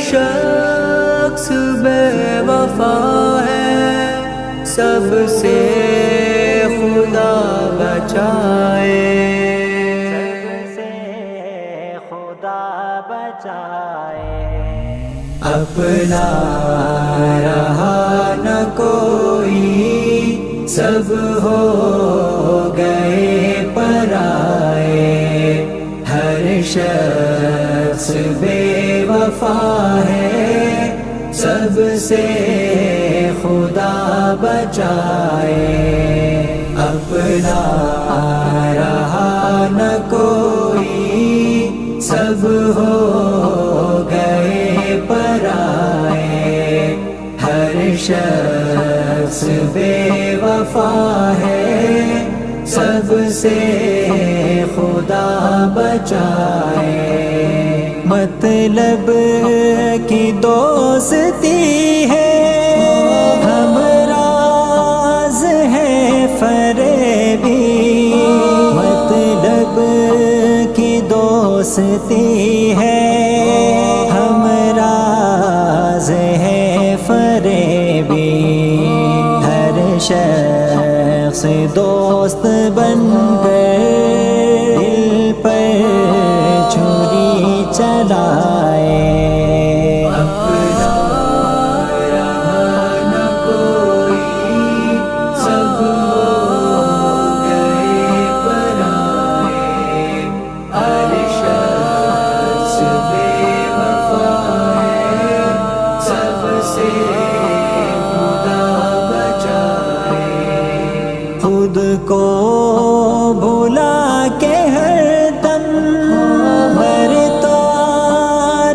شخص بے وفا ہے، سب سے خدا بچائے، اپنا رہا نہ کوئی، سب ہو گئے پرائے، ہر شخص بے وفا ہے، سب سے خدا بچائے، اپنا رہا نہ کوئی، سب ہو گئے پرائے، ہر شخص بے وفا ہے، سب سے خدا بچائے، مطلب کی دوستی ہے، ہم راز ہے فریبی، مطلب کی دوستی ہے، ہم راز ہے فریبی، ہر شخص دوست بن کر دل پر چھری چلائے، اپنا رہا نہ کوئی، سب ہو گئے پرائے، ہر شخص بے وفا ہے، سب سے خدا بچائے، خود کو بھلا کے ہر دم مرتا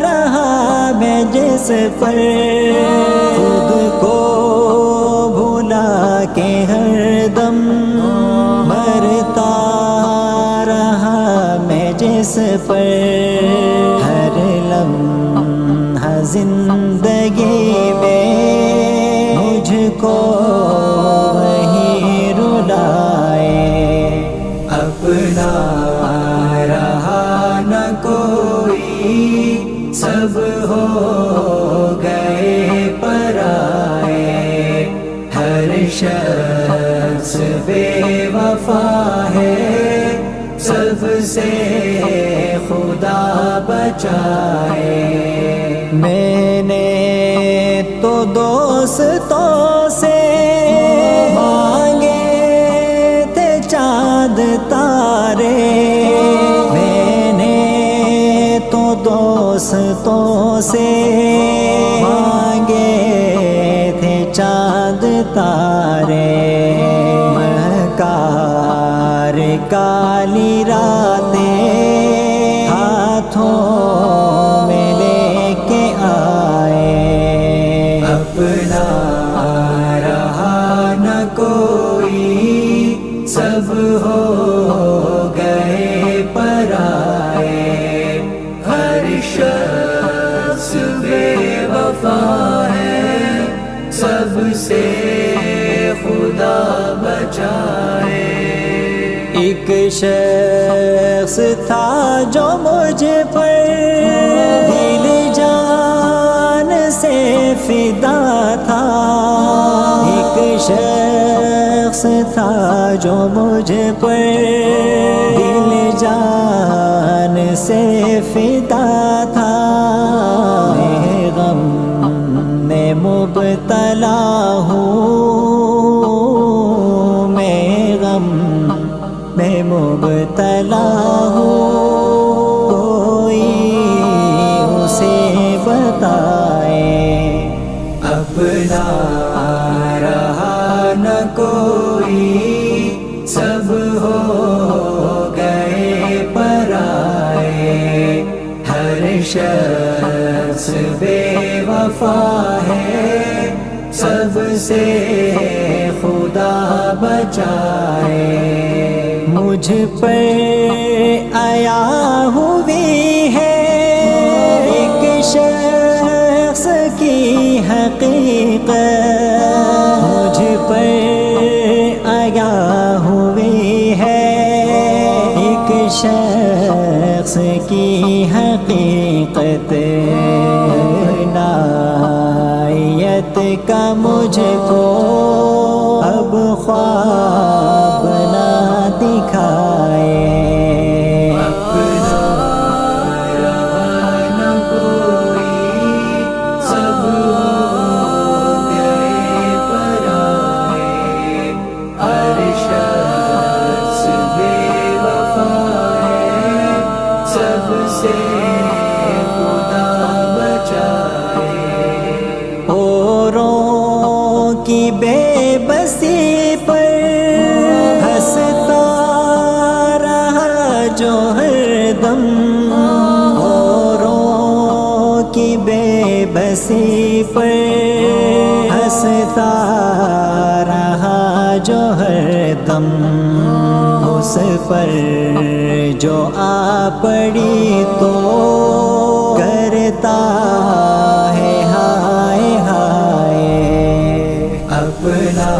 رہا میں جس پر، خود کو بھلا کے ہر دم مرتا رہا میں جس پر، ہر لمحہ زندگی میں مجھ کو وہی رلائے، اپنا رہا نہ کوئی، سب ہو گئے پرائے، ہر شخص بے وفا ہے، سب سے خدا بچائے، میں نے تو دوستوں سے مانگے تھے چاند تارے، میں نے تو دوستوں سے مانگے تھے چاند تارے، مہکار کالی راتیں ہاتھوں میں لے کے آئے، اپنا رہا نہ کوئی، سب ہو گئے پرائے، ہر شخص بے وفا ہے، سب سے خدا بچائے، ایک شخص تھا جو مجھ پر دل جان سے فدا تھا، ایک شخص تھا جو مجھ پر دل جان سے فدا تھا، میں غم میں مبتلا ہوں، میں غم میں مبتلا ہوں، کوئی اسے بتائے، اپنا رہا نہ کوئی، سب ہو گئے پرائے، ہر شخص بے وفا ہے، سب سے خدا بچائے، مجھ پر آیا ہوئی ہے ایک شخص کی حقیقت، مجھ پر آیا ہوئی ہے ایک شخص کی حقیقت، کا مجھ کو اب خواب نہ دکھائے، اپنا رہا نہ کوئی، سب ہو گئے پرائے، ہر شخص بے وفا ہے، سب سے خدا بچائے۔ اوروں کی بے بسی پر ہنستا رہا جو ہر دم، اوروں کی بے بسی پر ہنستا رہا جو ہر دم، اس پر جو آ پڑی تو کرتا ہے ہائے ہائے، اپنا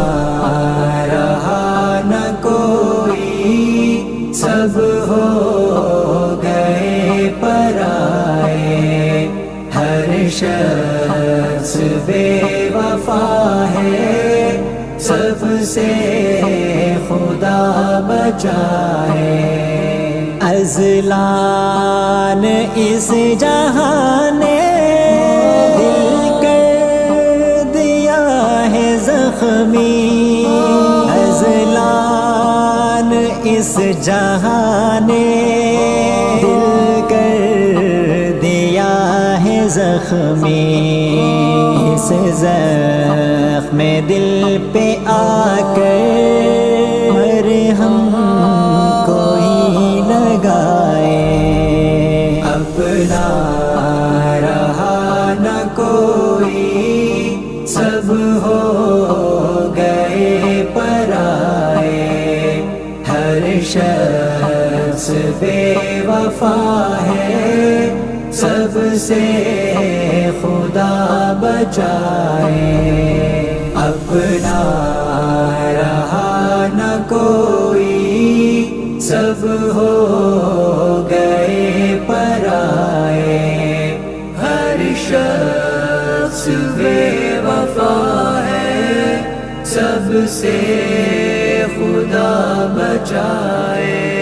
رہا نہ کوئی، سب ہو گئے پرائے، ہر شخص بے وفا ہے، سب سے خدا بچائے۔ ازلان اس جہاں نے دل کر دیا ہے زخمی، ازلان اس جہاں نے دل کر دیا ہے زخمی، اس زخم دل پہ آ کر مرہم کوئی لگائے، اپنا رہا نہ کوئی، سب ہو گئے پرائے، ہر شخص بے وفا ہے، سب سے خدا بچائے۔ اپنا رہا نہ کوئی، سب ہو گئے پرائے، ہر شخص بے وفا ہے، سب سے خدا بچائے۔